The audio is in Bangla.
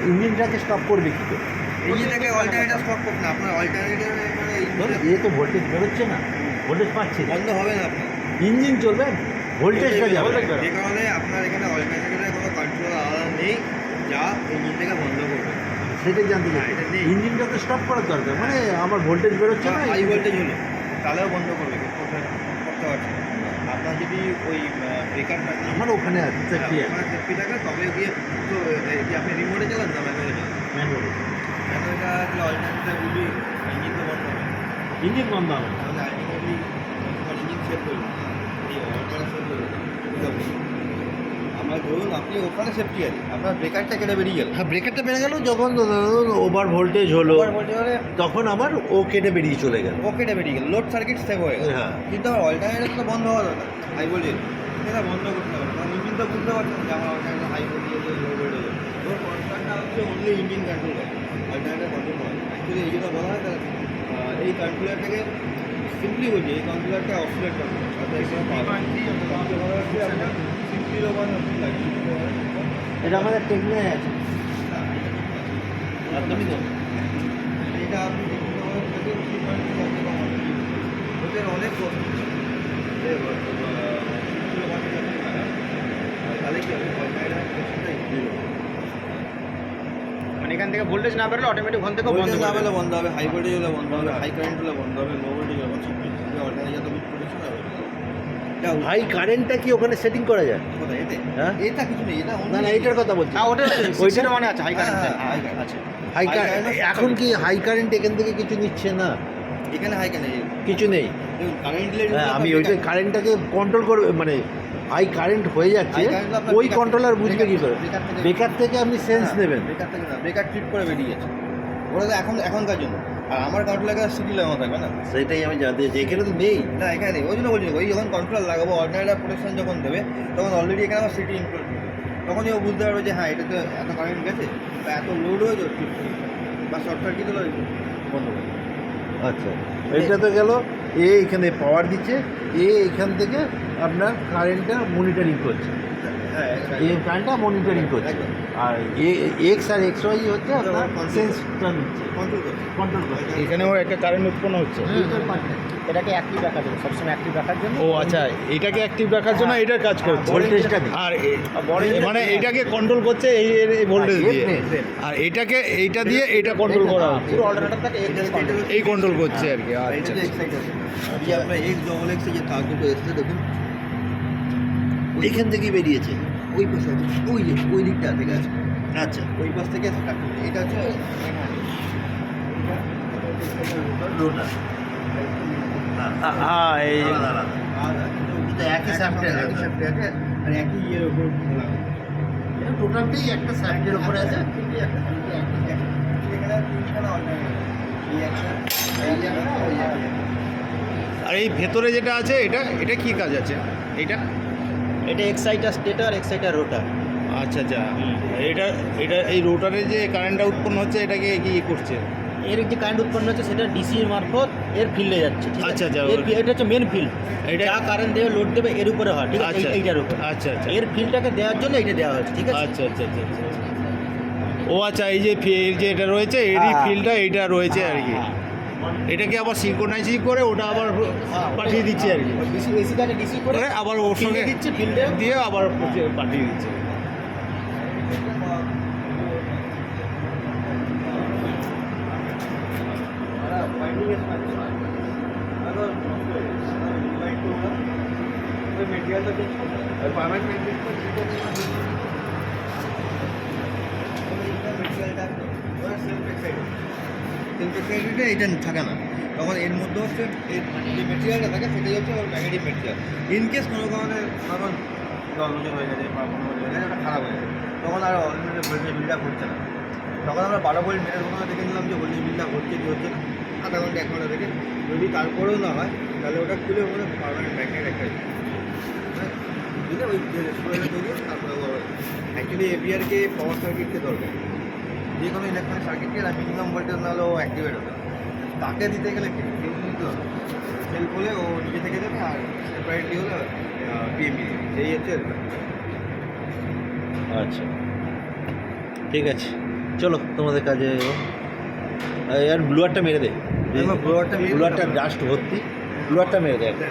ইঞ্জিনটাকে স্টপ করবে কী করে? ইঞ্জিনটাকে অল্টারনেটর স্টপ করবে না, আপনার অল্টারনেটর মানে এ তো ভোল্টেজ বেরোচ্ছে না, ভোল্টেজ পাচ্ছে না, বন্ধ হবে না আপনার ইঞ্জিন চলবে, ভোল্টেজটা যাবে। যে কারণে আপনার এখানে অল্টারনেটরের কোনো কন্ট্রোল আলাদা নেই যা ইঞ্জিনটাকে বন্ধ করবে। সেটাই জানতে চাই, এটা নেই। ইঞ্জিনটাকে স্টপ করার দরকার, মানে আমার ভোল্টেজ বেরোচ্ছে না, হাই ভোল্টেজ হলো তাহলেও বন্ধ করবে, করতে পারছে না। আপনার যদি ওই ব্রেকারটা আমার ওখানে আছে সেফটি আছে, সেফটি থাকে তবে গিয়ে তো কি আপনি রিমোটে চালান না ম্যানুয়ালে চালান? ম্যানুয়ালি। ম্যানুয়ালটা অল্টারনেটর গুলি ইঞ্জিন তো বন্ধ হবে, ইঞ্জিন বন্ধ হবে না। তাহলে আলটিমেটলি তোমার ইঞ্জিন সেভ করবে, এই অল্টারনেটর সেভ করবে বুঝতে আপনার ধরুন আপনি ওখানে সেফটি আছে, আপনার ব্রেকারটা কেটে বেরিয়ে গেল। হ্যাঁ, ব্রেকারটা বেড়ে গেল, যখন ওভার ভোল্টেজ হলো তখন আমার ও কেটে বেরিয়ে চলে গেল, ও কেটে বেরিয়ে গেল, লোড সার্কিট সেভ হয়ে গেল। হ্যাঁ, কিন্তু আমার অল্টারনেটর তো বন্ধ হওয়া দরকার, হাই ভোল্টেজ সেটা বন্ধ করতে হবে, কারণ ইঞ্জিন তো বুঝতে পারছেন যে আমার alternator high voltage low voltage, ওর কন্ট্রোলটা হচ্ছে অনলি ইঞ্জিন কন্ট্রোল করে, অল্টারনেটর কন্ট্রোল করে। অ্যাকচুয়ালি এই জন্য বলা হয় তাহলে এই কন্ট্রোলারটাকে সিম্পলি বলছি, এই কন্ট্রোলারটা অসিলেট কন্ট্রোল, অর্থাৎ এখানে সবচেয়ে ভালো হচ্ছে আপনার 60 লাগে। এটা আমাদের টেকনিক আছে। একদমই তো এটা আপনি ওদের অনেক কষ্ট তাহলে কি হবে, মানে এখান থেকে ভোল্টেজ না বেরোলে অটোমেটিক ওখান থেকে বন্ধ না হবে। হলে বন্ধ হবে, হাই ভোল্টেজ হলে বন্ধ হবে, হাই কারেন্ট হলে বন্ধ হবে, লো ভোল্টেজ হলে সব কিছু অল্টারনেটর তো প্রোটেকশন হবে। হাই কারেন্টটা কি ওখানে সেটিং করা যায়? কোথায় এতে? হ্যাঁ, এটা কিছু নেই, এটা না না, এইটার কথা বলছি। হ্যাঁ, ওটা ওইটা মানে আছে হাই কারেন্ট। আচ্ছা হাই high current এখন কি হাই কারেন্ট এখান থেকে কিছু নিচ্ছে না? এখানে হাই কারেন্ট কিছু নেই। কারেন্ট হ্যাঁ, আমি ওইটা কারেন্টটাকে কন্ট্রোল করবে, মানে হাই কারেন্ট হয়ে যাচ্ছে, High current আপনার ওই breaker কন্ট্রোলার বুঝবে কি করে? breaker থেকে- বেকার থেকে আপনি সেন্স নেবেন। ব্রেকার থেকে না, ব্রেকার ট্রিপ করে বেরিয়ে যাচ্ছে, ওরা তো এখনকার জন্য। আর আমার কন্ট্রোলার সিটি লাগানো থাকবে না, সেটাই আমি জানতে চাইছি, এখানে তো নেই। না এখানে নেই, ওই জন্য বলছি ওই যখন কন্ট্রোল লাগাবো অল্টারনেটর প্রোটেকশন যখন দেবে তখন অলরেডি এখানে আমার সিটি ইনক্লুড করবে, তখনই ও বুঝতে পারবে যে হ্যাঁ এটা তো এত কারেন্ট গেছে বা এত লোড হয়েছে ট্রিপ বা শর্ট সার্কিট হলো বন্ধ করে। আচ্ছা, এটা তো গেল, এ এখানে পাওয়ার দিচ্ছে, এ এখান থেকে আপনার কারেন্টটা মনিটরিং করছে, হ্যাঁ এই কারেন্টটা মনিটরিং করছে, একদম। আর এক্স আর এক্স ওয়াই হচ্ছে আপনার সেন্সটা নিচ্ছে, কন্ট্রোল করছে। কন্ট্রোল করছে। এখানেও একটা কারেন্ট উৎপন্ন হচ্ছে। এইটার পার্টটা এটাকে অ্যাক্টিভ রাখার জন্য, সবসময় অ্যাক্টিভ রাখার জন্য। ও আচ্ছা, এটাকে অ্যাক্টিভ রাখার জন্য এটার কাজ করছে, ভোল্টেজটা দিই। আর মানে এটাকে কন্ট্রোল করছে এই ভোল্টেজ দিয়ে, আর এটাকে এইটা দিয়ে এটা কন্ট্রোল করা হচ্ছে, পুরো অল্টারনেটরটাকে এই কন্ট্রোল করছে আর কি। এটা আচ্ছা যে এক্সাইটার এই যে আপনার এক্স ডবল এক্স যে তার দুটো এসছে দেখুন, এখান থেকেই বেরিয়েছে। ওই পাশে আছে, ওই যে ওই দিকটা থেকে আছে, আচ্ছা, ওই পাশ থেকে স্টার্ট করছে, এটা হচ্ছে রোটার। হ্যাঁ, এই আলাদা আলাদা। আর কিন্তু একই সাবটের একই সাবটে আছে আর একই ইয়ের উপর লাগানো। এটা টোটালটাই একটা সাবটের উপরে আছে। এখানে তিনখানা অল্টারনেটর, এই একটা ওই একটা। আর এই ভেতরে যেটা আছে এটা কি কাজ আছে এটা? এটা এক্সাইটার স্টেটর, এক্সাইটার রোটার। আচ্ছা আচ্ছা, এটা এই রোটারে যে কারেন্টটা উৎপন্ন হচ্ছে এটাকে কি করছে? এর যে কারেন্ট উৎপন্ন হচ্ছে সেটা ডিসির মারফত এর ফিল্ডে যাচ্ছে, ঠিক আছে? আচ্ছা, আচ্ছা। এটা হচ্ছে মেন ফিল্ড, এটা- যা কারেন্ট দেবে লোড দেবে এর উপরে হয়, ঠিক আছে? আচ্ছা, এইটার উপরে। আচ্ছা আচ্ছা এর ফিল্ডটাকে দেওয়ার জন্য এটা দেওয়া হচ্ছে, ঠিক আছে? আচ্ছা আচ্ছা আচ্ছা আচ্ছা। ও আচ্ছা, এই যে এর যে এটা রয়েছে এরই হ্যাঁ। ফিল্ডটা এইটা রয়েছে আর কি, এটাকে আবার সিনক্রোনাইজিং করে ওটা আবার পাঠিয়ে দিচ্ছে আর কি, ডিসি এসিটাকে ডিসি করে করে আবার ওর সঙ্গে ফিল্ডে দিচ্ছে, ফিল্ডে দিয়ে আবার পাঠিয়ে দিচ্ছে। এটা থাকে না, তখন এর মধ্যে হচ্ছে এর যে মেটেরিয়ালটা থাকে সেটাই হচ্ছে ওর ম্যাগনেটিক মেটেরিয়াল। ইনকেস কোনো কারণে তখন জলমজন হয়ে গেছে বা কোনো হয়ে গেছে, ওটা খারাপ হয়ে গেছে, তখন আর অলরেডি ভোল্টেজ বিল্ড আপ হচ্ছে না। তখন আমরা 12 ভোল্ট মেটার কোনো দেখে নিলাম যে ভোল্টেজ বিল্ড আপ হচ্ছে কি হচ্ছে না, আধা ঘন্টা 1 ঘন্টা দেখে, যদি তারপরেও না হয় তাহলে ওটা খুলে ওখানে পারমানেন্ট ম্যাগনেট একটা দিলে ওই সোয়েলে তৈরি হয়, তারপরে অ্যাকচুয়ালি এভিআরকে পাওয়ার সার্কিটকে দরকার, যে কোনো ইলেকট্রনিক সার্কিটকে মিনিমাম ভোল্টেজ না হলেও অ্যাক্টিভেট হবে, তাকে দিতে গেলে কেউ নিতে হবে, সেলফ হলে ও নিজে থেকে দেবে, আর সেপারেটলি হলে পিএমবি সেই হচ্ছে। আচ্ছা, ঠিক আছে, চলো তোমাদের কাজে আর ব্লুয়ারটা মেরে দে, ব্লুয়ারটা ব্লুয়ারটা ডাস্ট ভর্তি, ব্লুয়ারটা মেরে দে একটা।